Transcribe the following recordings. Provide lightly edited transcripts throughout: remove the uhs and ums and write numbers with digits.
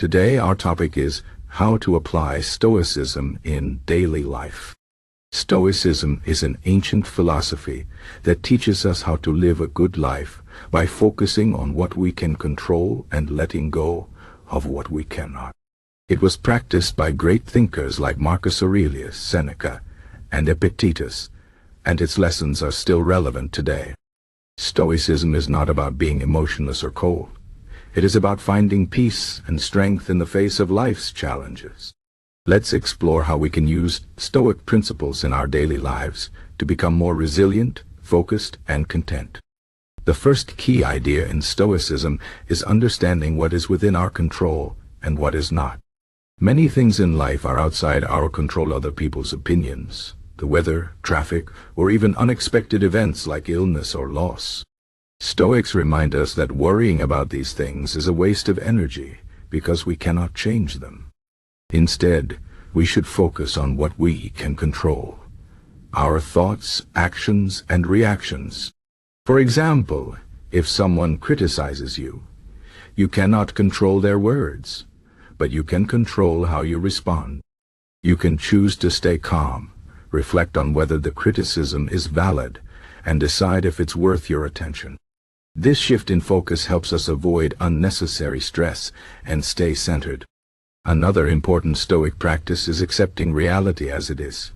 Today our topic is how to apply Stoicism in daily life. Stoicism is an ancient philosophy that teaches us how to live a good life by focusing on what we can control and letting go of what we cannot. It was practiced by great thinkers like Marcus Aurelius, Seneca, and Epictetus, and its lessons are still relevant today. Stoicism is not about being emotionless or cold. It is about finding peace and strength in the face of life's challenges. Let's explore how we can use Stoic principles in our daily lives to become more resilient, focused, and content. The first key idea in Stoicism is understanding what is within our control and what is not. Many things in life are outside our control: other people's opinions, the weather, traffic, or even unexpected events like illness or loss. Stoics remind us that worrying about these things is a waste of energy because we cannot change them. Instead, we should focus on what we can control: our thoughts, actions, and reactions. For example, if someone criticizes you, you cannot control their words, but you can control how you respond. You can choose to stay calm, reflect on whether the criticism is valid, and decide if it's worth your attention. This shift in focus helps us avoid unnecessary stress and stay centered. Another important Stoic practice is accepting reality as it is.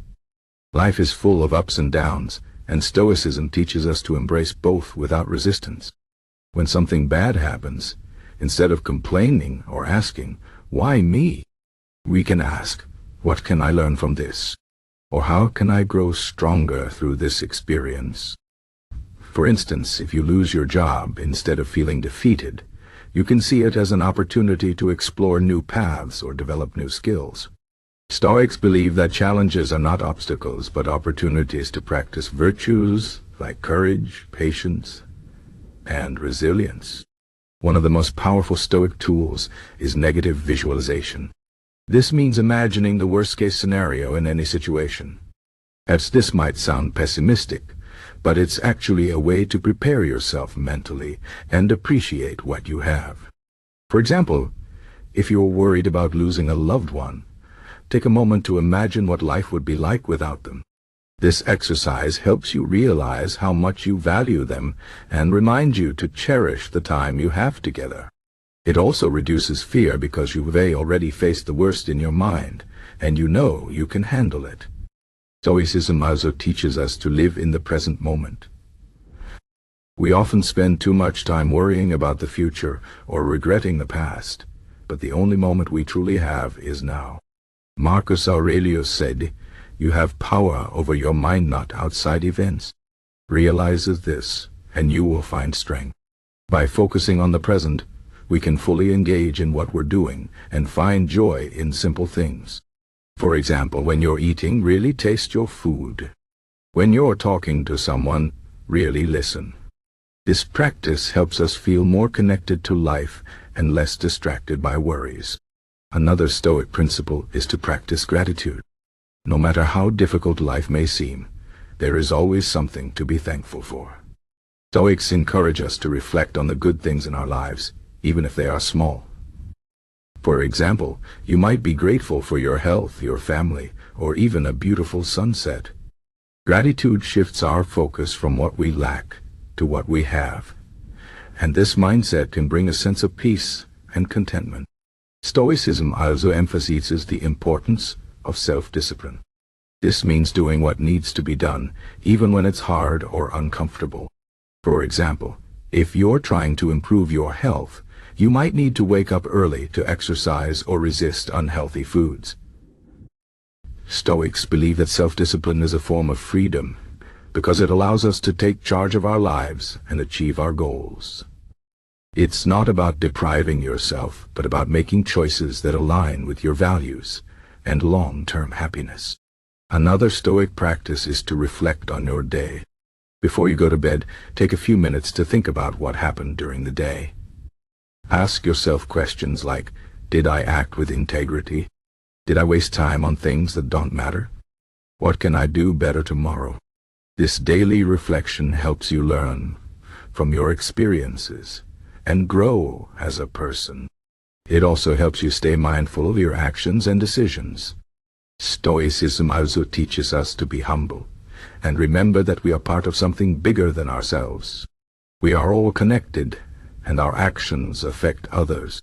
Life is full of ups and downs, and Stoicism teaches us to embrace both without resistance. When something bad happens, instead of complaining or asking, "Why me?" we can ask, "What can I learn from this?" Or "How can I grow stronger through this experience?" For instance, if you lose your job, instead of feeling defeated, you can see it as an opportunity to explore new paths or develop new skills. Stoics believe that challenges are not obstacles, but opportunities to practice virtues like courage, patience, and resilience. One of the most powerful Stoic tools is negative visualization. This means imagining the worst-case scenario in any situation. As this might sound pessimistic, but it's actually a way to prepare yourself mentally and appreciate what you have. For example, if you're worried about losing a loved one, take a moment to imagine what life would be like without them. This exercise helps you realize how much you value them and reminds you to cherish the time you have together. It also reduces fear because you've already faced the worst in your mind, and you know you can handle it. Stoicism also teaches us to live in the present moment. We often spend too much time worrying about the future or regretting the past, but the only moment we truly have is now. Marcus Aurelius said, "You have power over your mind, not outside events." Realize this, and you will find strength. By focusing on the present, we can fully engage in what we're doing and find joy in simple things. For example, when you're eating, really taste your food. When you're talking to someone, really listen. This practice helps us feel more connected to life and less distracted by worries. Another Stoic principle is to practice gratitude. No matter how difficult life may seem, there is always something to be thankful for. Stoics encourage us to reflect on the good things in our lives, even if they are small. For example, you might be grateful for your health, your family, or even a beautiful sunset. Gratitude shifts our focus from what we lack to what we have, and this mindset can bring a sense of peace and contentment. Stoicism also emphasizes the importance of self-discipline. This means doing what needs to be done, even when it's hard or uncomfortable. For example, if you're trying to improve your health, you might need to wake up early to exercise or resist unhealthy foods. Stoics believe that self-discipline is a form of freedom because it allows us to take charge of our lives and achieve our goals. It's not about depriving yourself, but about making choices that align with your values and long-term happiness. Another Stoic practice is to reflect on your day. Before you go to bed, take a few minutes to think about what happened during the day. Ask yourself questions like, did I act with integrity? Did I waste time on things that don't matter? What can I do better tomorrow? This daily reflection helps you learn from your experiences and grow as a person. It also helps you stay mindful of your actions and decisions. Stoicism also teaches us to be humble and remember that we are part of something bigger than ourselves. We are all connected, and our actions affect others.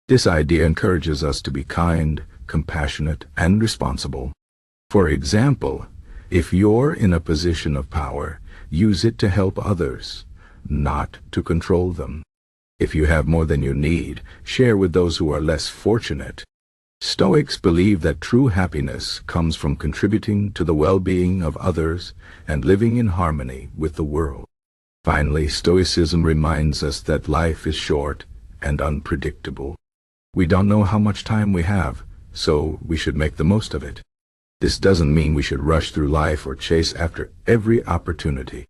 This idea encourages us to be kind, compassionate, and responsible. For example, if you're in a position of power, use it to help others, not to control them. If you have more than you need, share with those who are less fortunate. Stoics believe that true happiness comes from contributing to the well-being of others and living in harmony with the world. Finally, Stoicism reminds us that life is short and unpredictable. We don't know how much time we have, so we should make the most of it. This doesn't mean we should rush through life or chase after every opportunity.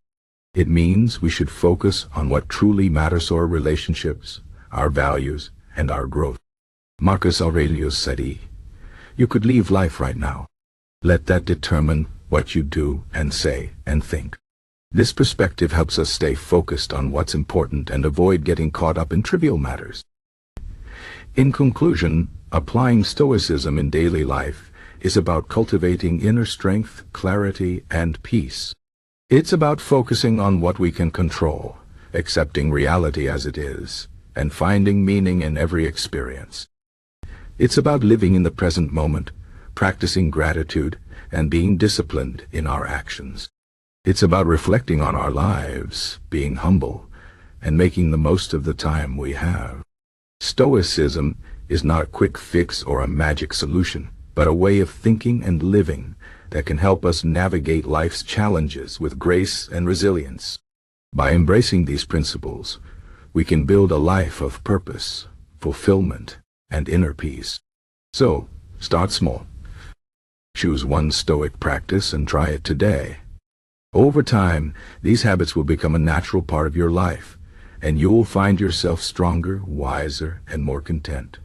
It means we should focus on what truly matters: our relationships, our values, and our growth. Marcus Aurelius said, "You could leave life right now. Let that determine what you do and say and think." This perspective helps us stay focused on what's important and avoid getting caught up in trivial matters. In conclusion, applying Stoicism in daily life is about cultivating inner strength, clarity, and peace. It's about focusing on what we can control, accepting reality as it is, and finding meaning in every experience. It's about living in the present moment, practicing gratitude, and being disciplined in our actions. It's about reflecting on our lives, being humble, and making the most of the time we have. Stoicism is not a quick fix or a magic solution, but a way of thinking and living that can help us navigate life's challenges with grace and resilience. By embracing these principles, we can build a life of purpose, fulfillment, and inner peace. So, start small. Choose one Stoic practice and try it today. Over time, these habits will become a natural part of your life, and you'll find yourself stronger, wiser, and more content.